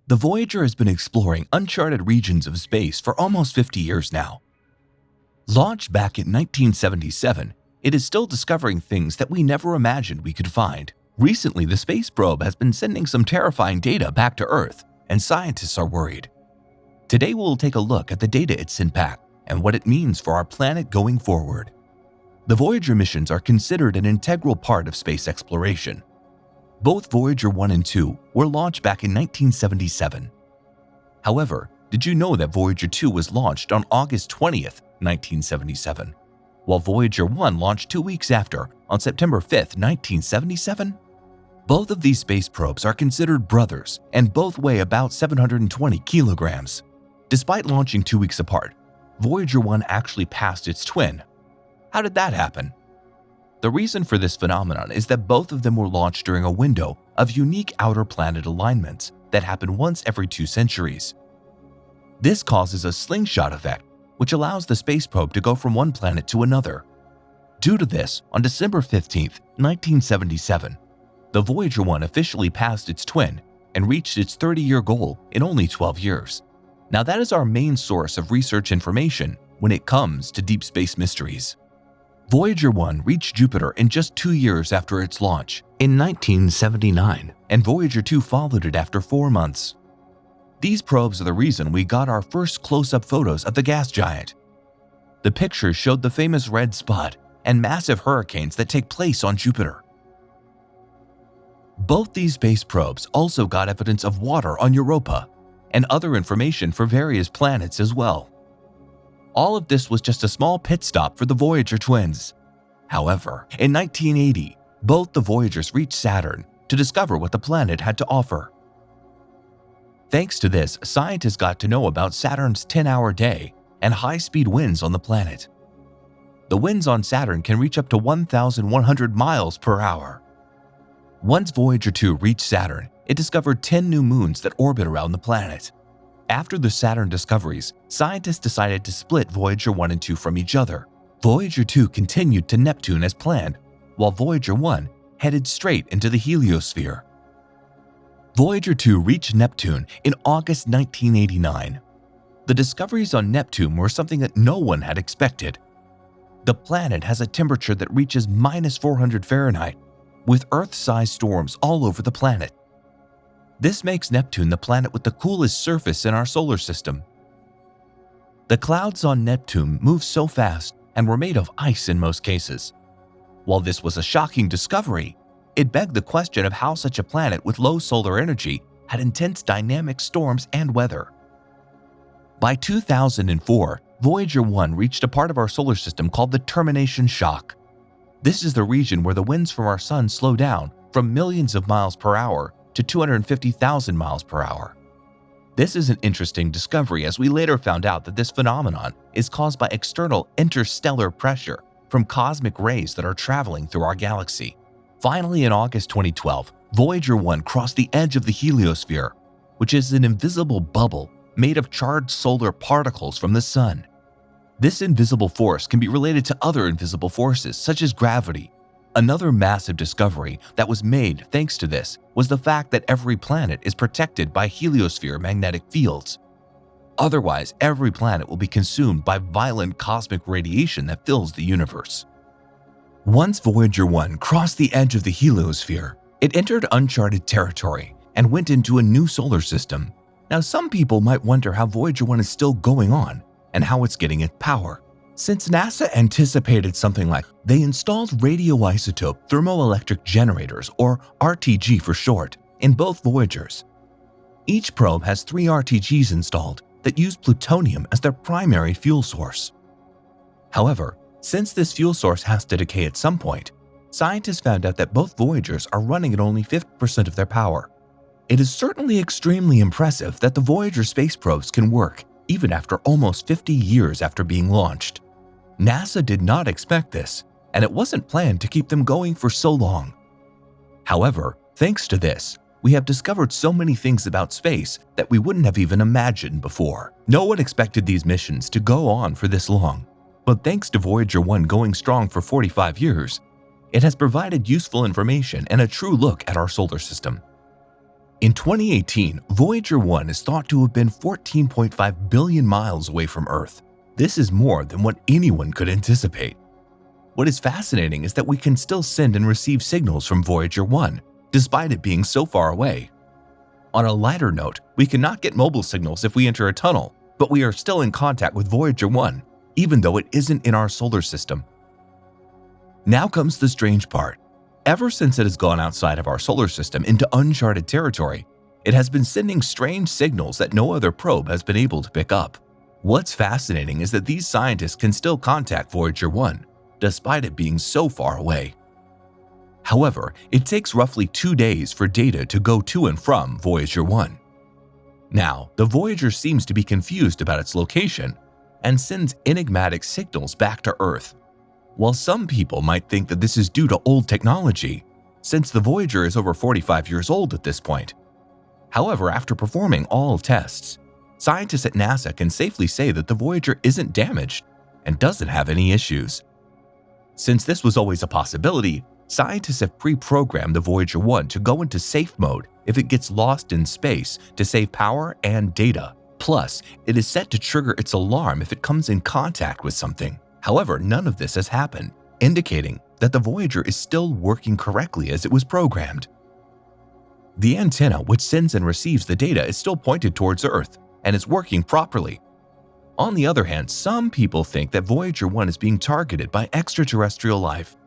The Voyager has been exploring uncharted regions of space for almost 50 years now. Launched back in 1977, it is still discovering things that we never imagined we could find. Recently, the space probe has been sending some terrifying data back to Earth, and scientists are worried. Today, we'll take a look at the data it sent back and what it means for our planet going forward. The Voyager missions are considered an integral part of space exploration. Both Voyager 1 and 2 were launched back in 1977. However, did you know that Voyager 2 was launched on August 20th, 1977, while Voyager 1 launched 2 weeks after, on September 5th, 1977? Both of these space probes are considered brothers and both weigh about 720 kilograms. Despite launching 2 weeks apart, Voyager 1 actually passed its twin. How did that happen? The reason for this phenomenon is that both of them were launched during a window of unique outer planet alignments that happen once every 2 centuries. This causes a slingshot effect, which allows the space probe to go from one planet to another. Due to this, on December 15th, 1977, the Voyager 1 officially passed its twin and reached its 30-year goal in only 12 years. Now that is our main source of research information when it comes to deep space mysteries. Voyager 1 reached Jupiter in just 2 years after its launch, in 1979, and Voyager 2 followed it after 4 months. These probes are the reason we got our first close-up photos of the gas giant. The pictures showed the famous red spot and massive hurricanes that take place on Jupiter. Both these space probes also got evidence of water on Europa and other information for various planets as well. All of this was just a small pit stop for the Voyager twins. However, in 1980, both the Voyagers reached Saturn to discover what the planet had to offer. Thanks to this, scientists got to know about Saturn's 10-hour day and high-speed winds on the planet. The winds on Saturn can reach up to 1,100 miles per hour. Once Voyager 2 reached Saturn, it discovered 10 new moons that orbit around the planet. After the Saturn discoveries, scientists decided to split Voyager 1 and 2 from each other. Voyager 2 continued to Neptune as planned, while Voyager 1 headed straight into the heliosphere. Voyager 2 reached Neptune in August 1989. The discoveries on Neptune were something that no one had expected. The planet has a temperature that reaches -400 Fahrenheit, with Earth-sized storms all over the planet. This makes Neptune the planet with the coolest surface in our solar system. The clouds on Neptune move so fast and were made of ice in most cases. While this was a shocking discovery, it begged the question of how such a planet with low solar energy had intense dynamic storms and weather. By 2004, Voyager 1 reached a part of our solar system called the Termination Shock. This is the region where the winds from our sun slow down from millions of miles per hour to 250,000 miles per hour. This is an interesting discovery, as we later found out that this phenomenon is caused by external interstellar pressure from cosmic rays that are traveling through our galaxy. Finally, in August 2012, Voyager 1 crossed the edge of the heliosphere, which is an invisible bubble made of charged solar particles from the sun. This invisible force can be related to other invisible forces, such as gravity. Another massive discovery that was made thanks to this was the fact that every planet is protected by heliosphere magnetic fields. Otherwise, every planet will be consumed by violent cosmic radiation that fills the universe. Once Voyager 1 crossed the edge of the heliosphere, it entered uncharted territory and went into a new solar system. Now, some people might wonder how Voyager 1 is still going on and how it's getting its power. Since NASA anticipated something like, they installed radioisotope thermoelectric generators, or RTG for short, in both Voyagers. Each probe has 3 RTGs installed that use plutonium as their primary fuel source. However, since this fuel source has to decay at some point, scientists found out that both Voyagers are running at only 50% of their power. It is certainly extremely impressive that the Voyager space probes can work even after almost 50 years after being launched. NASA did not expect this, and it wasn't planned to keep them going for so long. However, thanks to this, we have discovered so many things about space that we wouldn't have even imagined before. No one expected these missions to go on for this long, but thanks to Voyager 1 going strong for 45 years, it has provided useful information and a true look at our solar system. In 2018, Voyager 1 is thought to have been 14.5 billion miles away from Earth. This is more than what anyone could anticipate. What is fascinating is that we can still send and receive signals from Voyager 1, despite it being so far away. On a lighter note, we cannot get mobile signals if we enter a tunnel, but we are still in contact with Voyager 1, even though it isn't in our solar system. Now comes the strange part. Ever since it has gone outside of our solar system into uncharted territory, it has been sending strange signals that no other probe has been able to pick up. What's fascinating is that these scientists can still contact Voyager 1, despite it being so far away. However, it takes roughly 2 days for data to go to and from Voyager 1. Now, the Voyager seems to be confused about its location and sends enigmatic signals back to Earth. While some people might think that this is due to old technology, since the Voyager is over 45 years old at this point. However, after performing all tests, scientists at NASA can safely say that the Voyager isn't damaged and doesn't have any issues. Since this was always a possibility, scientists have pre-programmed the Voyager 1 to go into safe mode if it gets lost in space to save power and data. Plus, it is set to trigger its alarm if it comes in contact with something. However, none of this has happened, indicating that the Voyager is still working correctly as it was programmed. The antenna which sends and receives the data is still pointed towards Earth and is working properly. On the other hand, some people think that Voyager 1 is being targeted by extraterrestrial life.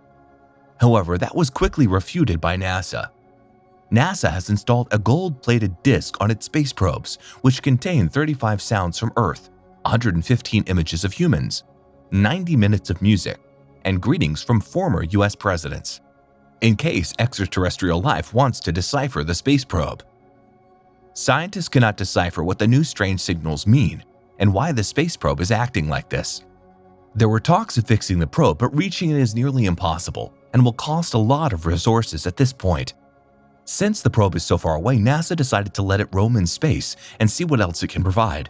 However, that was quickly refuted by NASA. NASA has installed a gold-plated disc on its space probes, which contain 35 sounds from Earth, 115 images of humans, 90 minutes of music, and greetings from former US presidents, in case extraterrestrial life wants to decipher the space probe. Scientists cannot decipher what the new strange signals mean and why the space probe is acting like this. There were talks of fixing the probe, but reaching it is nearly impossible and will cost a lot of resources at this point. Since the probe is so far away, NASA decided to let it roam in space and see what else it can provide.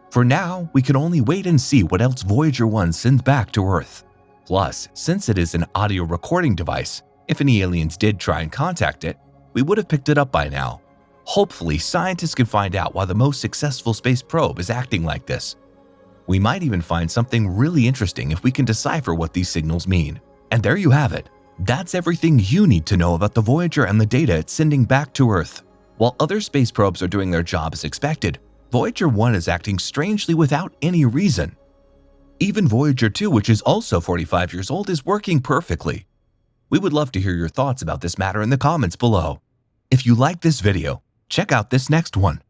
For now, we can only wait and see what else Voyager 1 sends back to Earth. Plus, since it is an audio recording device, if any aliens did try and contact it, we would have picked it up by now. Hopefully, scientists can find out why the most successful space probe is acting like this. We might even find something really interesting if we can decipher what these signals mean. And there you have it. That's everything you need to know about the Voyager and the data it's sending back to Earth. While other space probes are doing their job as expected, Voyager 1 is acting strangely without any reason. Even Voyager 2, which is also 45 years old, is working perfectly. We would love to hear your thoughts about this matter in the comments below. If you like this video, check out this next one.